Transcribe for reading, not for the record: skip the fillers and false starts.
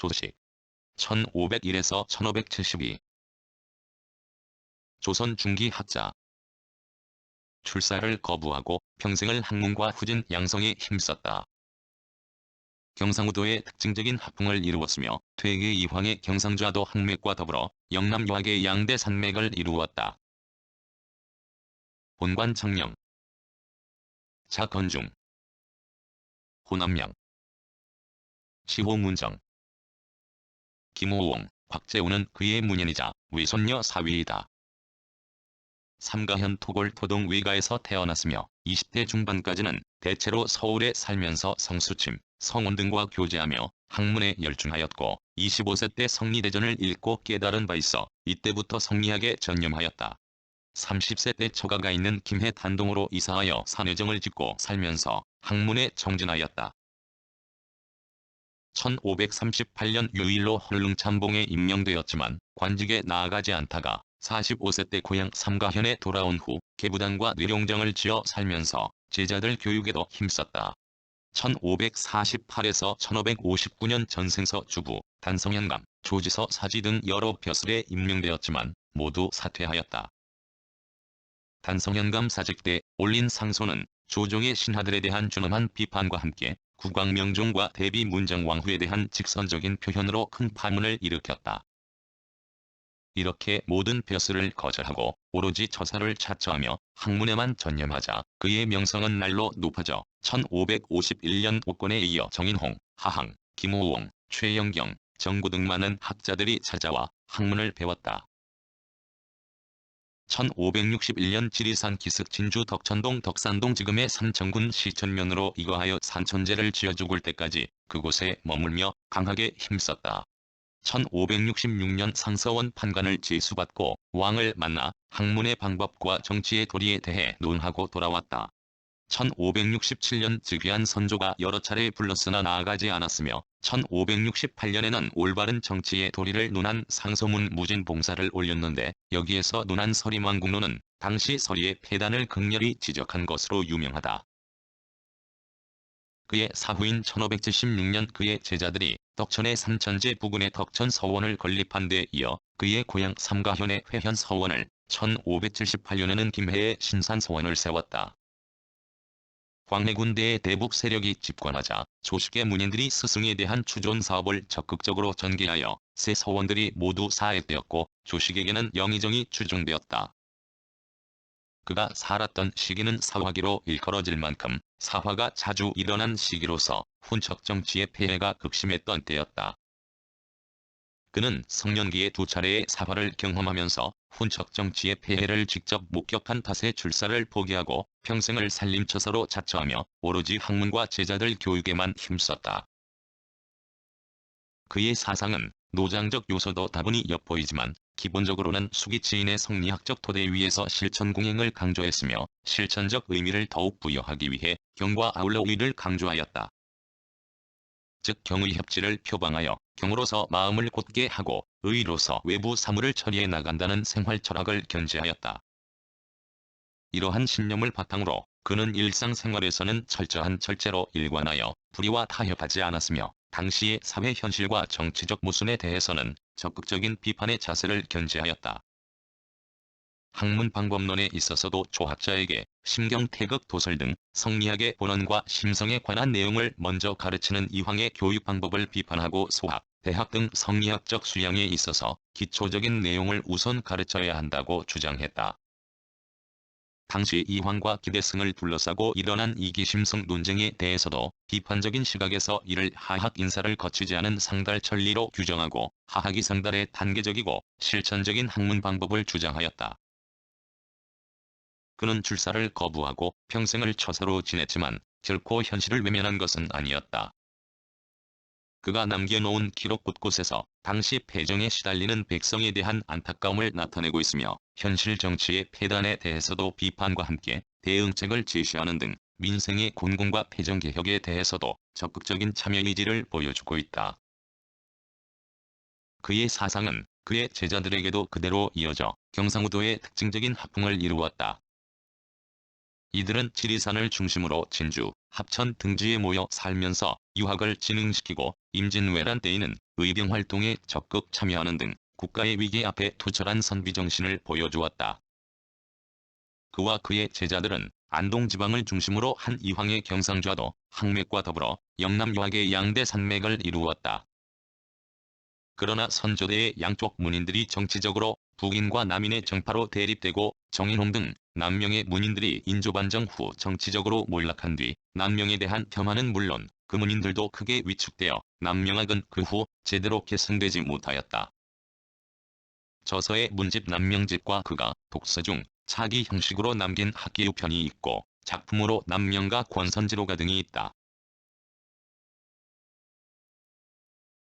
조식 1501에서 1572 조선 중기 학자. 출사를 거부하고 평생을 학문과 후진 양성에 힘썼다. 경상우도의 특징적인 학풍을 이루었으며 퇴계 이황의 경상좌도 학맥과 더불어 영남 여학의 양대 산맥을 이루었다. 본관 청령, 자건중, 호남양, 시호문정, 김호옹, 곽재우는 그의 문현이자 외손녀 사위이다. 삼가현 토골토동 외가에서 태어났으며 20대 중반까지는 대체로 서울에 살면서 성수침, 성원 등과 교제하며 학문에 열중하였고 25세 때 성리대전을 읽고 깨달은 바 있어 이때부터 성리학에 전념하였다. 30세 때 처가가 있는 김해 단동으로 이사하여 산회정을 짓고 살면서 학문에 정진하였다. 1538년 유일로 헐릉참봉에 임명되었지만 관직에 나아가지 않다가 45세 때 고향 삼가현에 돌아온 후 계부단과 뇌룡정을 지어 살면서 제자들 교육에도 힘썼다. 1548에서 1559년 전생서 주부, 단성현감, 조지서 사지 등 여러 벼슬에 임명되었지만 모두 사퇴하였다. 단성현감 사직 때 올린 상소는 조정의 신하들에 대한 준엄한 비판과 함께 국왕명종과 대비 문정왕후에 대한 직선적인 표현으로 큰 파문을 일으켰다. 이렇게 모든 벼슬을 거절하고 오로지 처사를 자처하며 학문에만 전념하자 그의 명성은 날로 높아져 1551년 옥권에 이어 정인홍, 하항, 김호옹, 최영경, 정구 등 많은 학자들이 찾아와 학문을 배웠다. 1561년 지리산 기슭 진주 덕천동 덕산동 지금의 삼천군 시천면으로 이거하여 산천제를 지어 죽을 때까지 그곳에 머물며 강하게 힘썼다. 1566년 상서원 판관을 제수받고 왕을 만나 학문의 방법과 정치의 도리에 대해 논하고 돌아왔다. 1567년 즉위한 선조가 여러 차례 불렀으나 나아가지 않았으며 1568년에는 올바른 정치의 도리를 논한 상소문 무진봉사를 올렸는데 여기에서 논한 서림왕국론은 당시 서리의 폐단을 극렬히 지적한 것으로 유명하다. 그의 사후인 1576년 그의 제자들이 덕천의 삼천제 부근의 덕천서원을 건립한 데 이어 그의 고향 삼가현의 회현서원을 1578년에는 김해의 신산서원을 세웠다. 광해군대의 대북 세력이 집권하자 조식의 문인들이 스승에 대한 추존 사업을 적극적으로 전개하여 새 서원들이 모두 사해되었고 조식에게는 영의정이 추중되었다. 그가 살았던 시기는 사화기로 일컬어질 만큼 사화가 자주 일어난 시기로서 훈척 정치의 폐해가 극심했던 때였다. 그는 성년기에 두 차례의 사화를 경험하면서 훈척 정치의 폐해를 직접 목격한 탓에 출사를 포기하고 평생을 살림처사로 자처하며 오로지 학문과 제자들 교육에만 힘썼다. 그의 사상은 노장적 요소도 다분히 엿보이지만 기본적으로는 수기치인의 성리학적 토대 위에서 실천공행을 강조했으며 실천적 의미를 더욱 부여하기 위해 경과 아울러 의를 강조하였다. 즉 경의 협지를 표방하여 경으로서 마음을 곧게 하고 의로서 외부 사물을 처리해 나간다는 생활 철학을 견지하였다. 이러한 신념을 바탕으로 그는 일상생활에서는 철저한 절제로 일관하여 불의와 타협하지 않았으며 당시의 사회 현실과 정치적 모순에 대해서는 적극적인 비판의 자세를 견지하였다. 학문 방법론에 있어서도 초학자에게 심경 태극 도설 등 성리학의 본원과 심성에 관한 내용을 먼저 가르치는 이황의 교육 방법을 비판하고 소학, 대학 등 성리학적 수양에 있어서 기초적인 내용을 우선 가르쳐야 한다고 주장했다. 당시 이황과 기대승을 둘러싸고 일어난 이기심성 논쟁에 대해서도 비판적인 시각에서 이를 하학 인사를 거치지 않은 상달천리로 규정하고 하학이 상달의 단계적이고 실천적인 학문 방법을 주장하였다. 그는 출사를 거부하고 평생을 처사로 지냈지만 결코 현실을 외면한 것은 아니었다. 그가 남겨놓은 기록 곳곳에서 당시 패정에 시달리는 백성에 대한 안타까움을 나타내고 있으며 현실 정치의 폐단에 대해서도 비판과 함께 대응책을 제시하는 등 민생의 곤궁과 패정개혁에 대해서도 적극적인 참여의지를 보여주고 있다. 그의 사상은 그의 제자들에게도 그대로 이어져 경상우도의 특징적인 학풍을 이루었다. 이들은 지리산을 중심으로 진주, 합천 등지에 모여 살면서 유학을 진흥시키고 임진왜란 때에는 의병활동에 적극 참여하는 등 국가의 위기 앞에 투철한 선비정신을 보여주었다. 그와 그의 제자들은 안동 지방을 중심으로 한 이황의 경상좌도, 항맥과 더불어 영남 유학의 양대 산맥을 이루었다. 그러나 선조대의 양쪽 문인들이 정치적으로 북인과 남인의 정파로 대립되고 정인홍 등 남명의 문인들이 인조반정 후 정치적으로 몰락한 뒤 남명에 대한 혐한은 물론 그 문인들도 크게 위축되어 남명학은 그 후 제대로 계승되지 못하였다. 저서의 문집 남명집과 그가 독서 중 차기 형식으로 남긴 학기우편이 있고 작품으로 남명가 권선지로가 등이 있다.